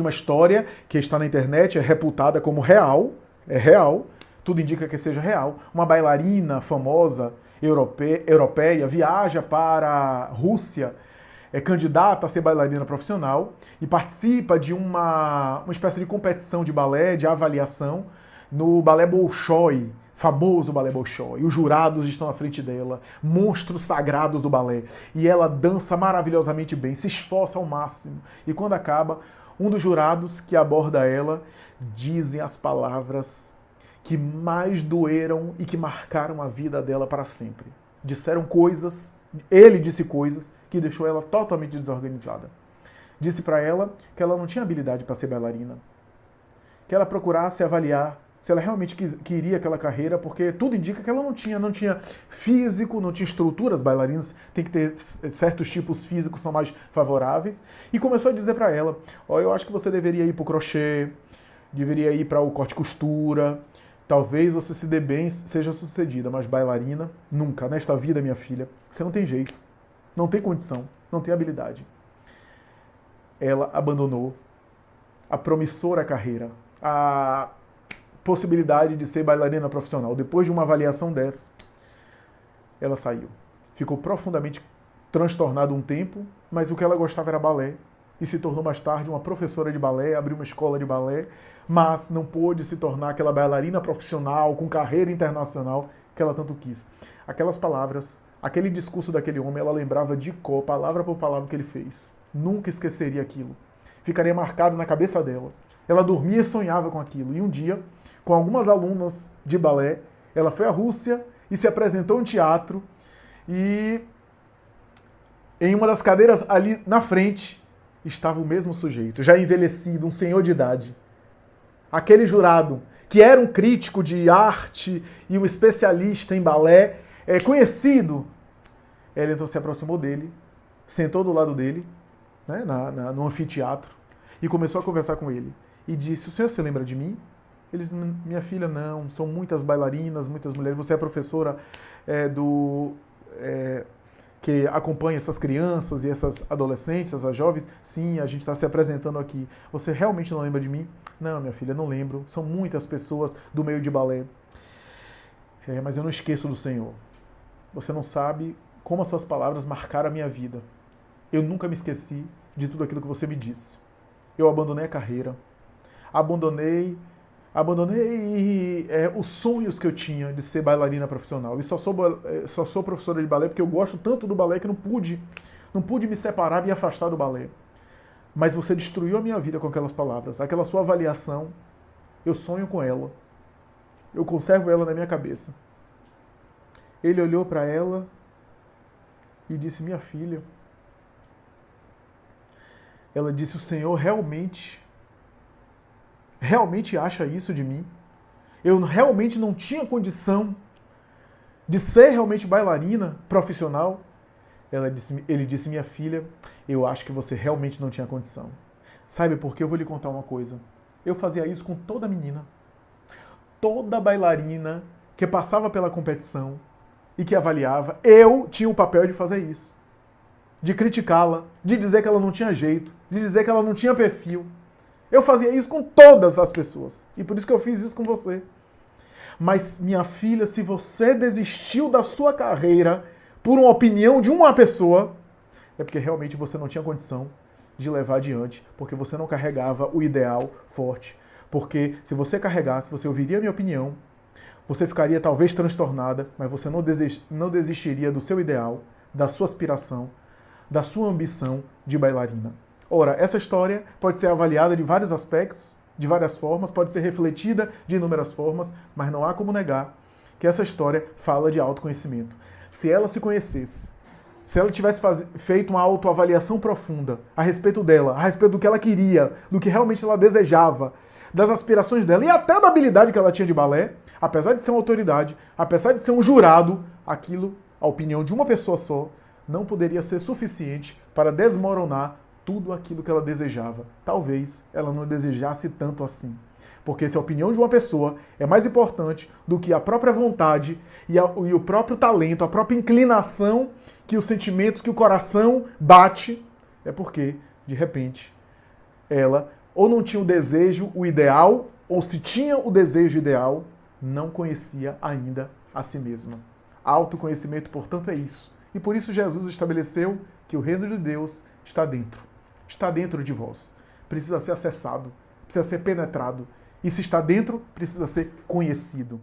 uma história que está na internet, é reputada como real, é real, tudo indica que seja real. Uma bailarina famosa europeia viaja para a Rússia, é candidata a ser bailarina profissional e participa de uma espécie de competição de balé, de avaliação, no balé Bolshoi, famoso balé Bolshoi. Os jurados estão à frente dela, monstros sagrados do balé. E ela dança maravilhosamente bem, se esforça ao máximo. E quando acaba, um dos jurados que aborda ela dizem as palavras que mais doeram e que marcaram a vida dela para sempre. Disseram coisas, ele disse coisas que deixou ela totalmente desorganizada. Disse para ela que ela não tinha habilidade para ser bailarina, que ela procurasse avaliar se ela realmente queria aquela carreira, porque tudo indica que ela não tinha físico, não tinha estrutura. As bailarinas têm que ter certos tipos físicos que são mais favoráveis. E começou a dizer para ela, eu acho que você deveria ir para o crochê, deveria ir para o corte e costura, talvez você se dê bem, seja sucedida, mas bailarina, nunca. Nesta vida, minha filha, você não tem jeito, não tem condição, não tem habilidade. Ela abandonou a promissora carreira, a possibilidade de ser bailarina profissional. Depois de uma avaliação dessa, ela saiu. Ficou profundamente transtornada um tempo, mas o que ela gostava era balé, e se tornou mais tarde uma professora de balé, abriu uma escola de balé, mas não pôde se tornar aquela bailarina profissional, com carreira internacional, que ela tanto quis. Aquelas palavras, aquele discurso daquele homem, ela lembrava de cor, palavra por palavra que ele fez. Nunca esqueceria aquilo. Ficaria marcado na cabeça dela. Ela dormia e sonhava com aquilo. E um dia, com algumas alunas de balé, ela foi à Rússia e se apresentou em teatro, e em uma das cadeiras ali na frente estava o mesmo sujeito, já envelhecido, um senhor de idade. Aquele jurado, que era um crítico de arte e um especialista em balé, conhecido. Ela então se aproximou dele, sentou do lado dele, né, no anfiteatro, e começou a conversar com ele. E disse, o senhor se lembra de mim? Ele disse, minha filha, não, são muitas bailarinas, muitas mulheres, você é professora que acompanha essas crianças e essas adolescentes, essas jovens? Sim, a gente está se apresentando aqui. Você realmente não lembra de mim? Não, minha filha, não lembro. São muitas pessoas do meio de balé. Mas eu não esqueço do Senhor. Você não sabe como as suas palavras marcaram a minha vida. Eu nunca me esqueci de tudo aquilo que você me disse. Eu abandonei a carreira, abandonei os sonhos que eu tinha de ser bailarina profissional. E só sou professora de balé porque eu gosto tanto do balé que não pude me separar, me afastar do balé. Mas você destruiu a minha vida com aquelas palavras. Aquela sua avaliação, eu sonho com ela. Eu conservo ela na minha cabeça. Ele olhou para ela e disse, minha filha. Ela disse, o Senhor realmente acha isso de mim? Eu realmente não tinha condição de ser realmente bailarina profissional? Ele disse, minha filha, eu acho que você realmente não tinha condição. Sabe por quê? Eu vou lhe contar uma coisa. Eu fazia isso com toda menina. Toda bailarina que passava pela competição e que avaliava, eu tinha o papel de fazer isso. De criticá-la, de dizer que ela não tinha jeito, de dizer que ela não tinha perfil. Eu fazia isso com todas as pessoas. E por isso que eu fiz isso com você. Mas, minha filha, se você desistiu da sua carreira por uma opinião de uma pessoa, é porque realmente você não tinha condição de levar adiante, porque você não carregava o ideal forte. Porque se você carregasse, você ouviria a minha opinião, você ficaria talvez transtornada, mas você não desistiria do seu ideal, da sua aspiração, da sua ambição de bailarina. Ora, essa história pode ser avaliada de vários aspectos, de várias formas, pode ser refletida de inúmeras formas, mas não há como negar que essa história fala de autoconhecimento. Se ela se conhecesse, se ela tivesse feito uma autoavaliação profunda a respeito dela, a respeito do que ela queria, do que realmente ela desejava, das aspirações dela e até da habilidade que ela tinha de balé, apesar de ser uma autoridade, apesar de ser um jurado, aquilo, a opinião de uma pessoa só, não poderia ser suficiente para desmoronar tudo aquilo que ela desejava. Talvez ela não desejasse tanto assim. Porque se a opinião de uma pessoa é mais importante do que a própria vontade e o próprio talento, a própria inclinação que os sentimentos, que o coração bate, é porque, de repente, ela ou não tinha o desejo, o ideal, ou se tinha o desejo ideal, não conhecia ainda a si mesma. Autoconhecimento, portanto, é isso. E por isso Jesus estabeleceu que o reino de Deus está dentro de vós. Precisa ser acessado, precisa ser penetrado. E se está dentro, precisa ser conhecido.